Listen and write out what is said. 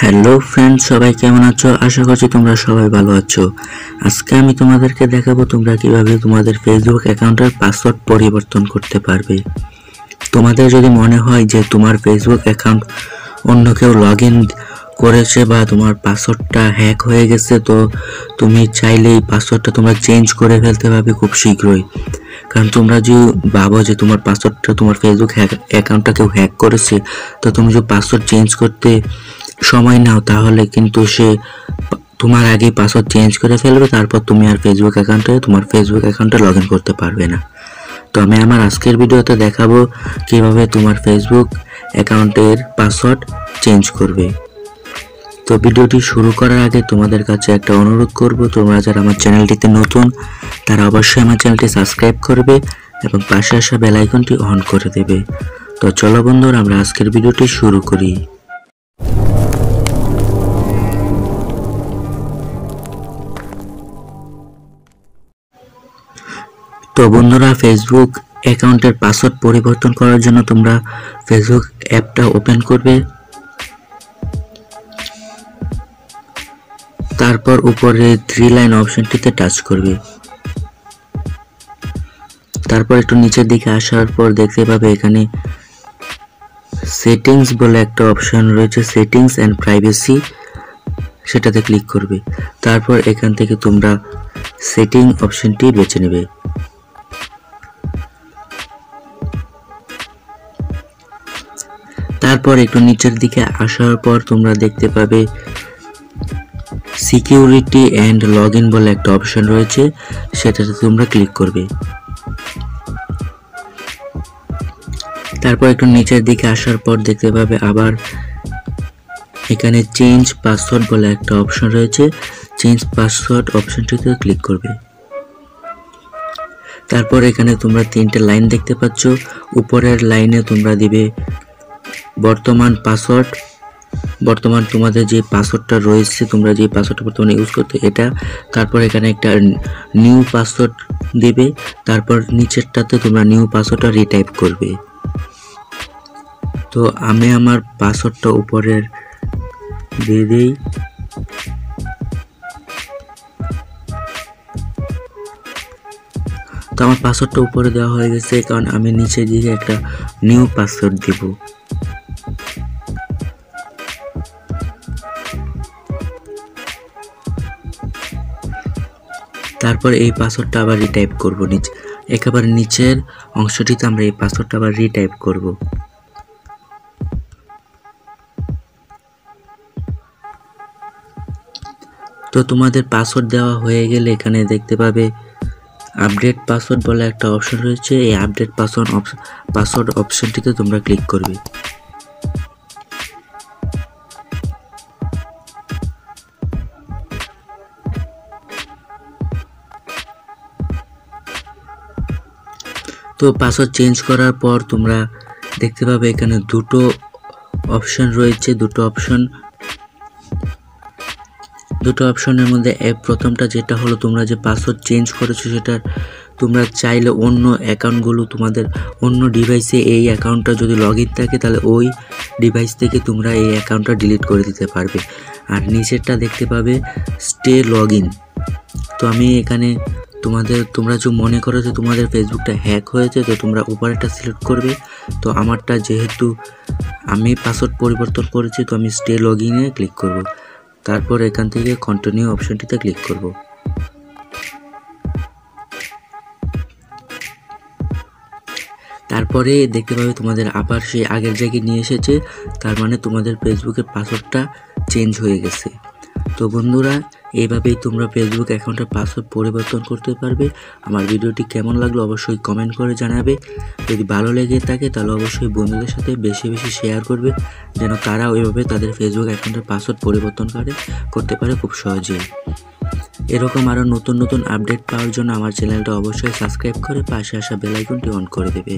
Hello friends, সবাই কেমন আছো? আশা করছি তোমরা সবাই ভালো আছো। আজকে আমি তোমাদেরকে দেখাবো তোমরা কিভাবে তোমাদের ফেসবুক অ্যাকাউন্টের পাসওয়ার্ড পরিবর্তন করতে পারবে। তোমাদের যদি মনে হয় যে তোমার ফেসবুক অ্যাকাউন্ট অন্য কেউ লগ ইন করেছে বা তোমার পাসওয়ার্ডটা হ্যাক হয়ে গেছে, তো তুমি চাইলে এই পাসওয়ার্ডটা তোমরা চেঞ্জ করে ফেলতে পারবে খুব শীঘ্রই। কারণ তোমরা যদি ভাবো যে তোমার পাসওয়ার্ডটা, তোমার ফেসবুক অ্যাকাউন্টটা কেউ হ্যাক করেছে, তো তুমি যদি পাসওয়ার্ড চেঞ্জ করতে সময় নাও তাহলে কিন্তু সে তোমার আগে পাসওয়ার্ড চেঞ্জ করে ফেলবে, তারপর তুমি আর তোমার ফেসবুক অ্যাকাউন্টে লগ ইন করতে পারবে না। তো আমি আমার আজকের ভিডিওতে দেখাবো কিভাবে তোমার ফেসবুক অ্যাকাউন্টের পাসওয়ার্ড চেঞ্জ করবে। তো ভিডিওটি শুরু করার আগে তোমাদের কাছে একটা অনুরোধ করব, তোমরা যারা আমার চ্যানেলটিতে নতুন তারা অবশ্যই আমার চ্যানেলটি সাবস্ক্রাইব করবে এবং পাশে আসা বেল আইকনটি অন করে দেবে। তো চলো বন্ধুরা, আমরা আজকের ভিডিওটি শুরু করি। তো বন্ধুরা, ফেসবুক অ্যাকাউন্টের পাসওয়ার্ড পরিবর্তন করার জন্য তোমরা ফেসবুক অ্যাপটা ওপেন করবে, তারপর উপরে 3 লাইন অপশনটিতে টাচ করবে। তারপর একটু নিচের দিকে আসার পর দেখতে পাবে এখানে সেটিংস বলে একটা অপশন রয়েছে, সেটিংস অ্যান্ড প্রাইভেসি, সেটাতে ক্লিক করবে। তারপর এখান থেকে তোমরা সেটিং অপশনটি বেছে নেবে। তারপর একটু নিচের দিকে আসার পর তোমরা দেখতে পাবে সিকিউরিটি অ্যান্ড লগ ইন বলে একটা অপশন রয়েছে, সেটাতে তোমরা ক্লিক করবে। তারপর একটু নিচের দিকে আসার পর দেখতে পাবে আবার এখানে চেঞ্জ পাসওয়ার্ড বলে একটা অপশন রয়েছে, চেঞ্জ পাসওয়ার্ড অপশনটিতে ক্লিক করবে। তারপর এখানে তোমরা 3টে লাইন দেখতে পাচ্ছ। উপরের লাইনে তোমরা দিবে বর্তমান পাসওয়ার্ড, বর্তমান তোমাদের যে পাসওয়ার্ডটা রয়েছে, তোমরা যে পাসওয়ার্ডটা বর্তমানে ইউজ করতে এটা। তারপর এখানে একটা নিউ পাসওয়ার্ড দিবে, তারপর নিচেরটাতে তোমরা নিউ পাসওয়ার্ডটা রিটাইপ করবে। তো আমি আমার পাসওয়ার্ডটা উপরের দিয়ে দিই। তো আমার পাসওয়ার্ডটা উপরে দেওয়া হয়ে গেছে, কারণ আমি নিচের দিকে একটা নিউ পাসওয়ার্ড দিব। তারপর এই পাসওয়ার্ডটা আবার রিটাইপ করব, একেবারে নিচের অংশটিতে আমরা এই পাসওয়ার্ডটা আবার রিটাইপ করব। তো তোমাদের পাসওয়ার্ড দেওয়া হয়ে গেলে এখানে দেখতে পাবে আপডেট পাসওয়ার্ড বলে একটা অপশন রয়েছে, এই আপডেট পাসওয়ার্ড অপশনটিতে তোমরা ক্লিক করবে। তো পাসওয়ার্ড চেঞ্জ করার পর তোমরা দেখতে পাবে এখানে দুটো অপশন রয়েছে, দুটো অপশনের মধ্যে প্রথমটা যেটা হলো তোমরা যে পাসওয়ার্ড চেঞ্জ করেছো সেটা তোমরা চাইলে অন্য অ্যাকাউন্টগুলো, তোমাদের অন্য ডিভাইসে এই অ্যাকাউন্টটা যদি লগ ইন থাকে তাহলে ওই ডিভাইস থেকে তোমরা এই অ্যাকাউন্টটা ডিলিট করে দিতে পারবে। আর নিচেরটা দেখতে পাবে স্টে লগ ইন। তো আমি এখানে তোমরা যে মনে করো যে তোমাদের ফেসবুকটা হ্যাক হয়েছে, তো তোমরা উপরেরটা সিলেক্ট করবে। তো আমারটা যেহেতু আমি পাসওয়ার্ড পরিবর্তন করেছি, তো আমি স্টে লগ ইনে ক্লিক করব। তারপর এখান থেকে কন্টিনিউ অপশনটিতে ক্লিক করব। তারপরে দেখতে পাবে তোমাদের আবার সেই আগের জায়গায় নিয়ে এসেছে, তার মানে তোমাদের ফেসবুকের পাসওয়ার্ডটা চেঞ্জ হয়ে গেছে। তো বন্ধুরা, এইভাবেই তোমরা ফেসবুক অ্যাকাউন্টের পাসওয়ার্ড পরিবর্তন করতে পারবে। আমার ভিডিওটি কেমন লাগলো অবশ্যই কমেন্ট করে জানাবে। যদি ভালো লেগে থাকে তাহলে অবশ্যই বন্ধুদের সাথে বেশি বেশি শেয়ার করবে, যেন তারাও এভাবে তাদের ফেসবুক অ্যাকাউন্টের পাসওয়ার্ড পরিবর্তন করতে পারে খুব সহজেই। এরকম আরও নতুন নতুন আপডেট পাওয়ার জন্য আমার চ্যানেলটা অবশ্যই সাবস্ক্রাইব করে পাশে আসা বেল আইকনটি অন করে দেবে।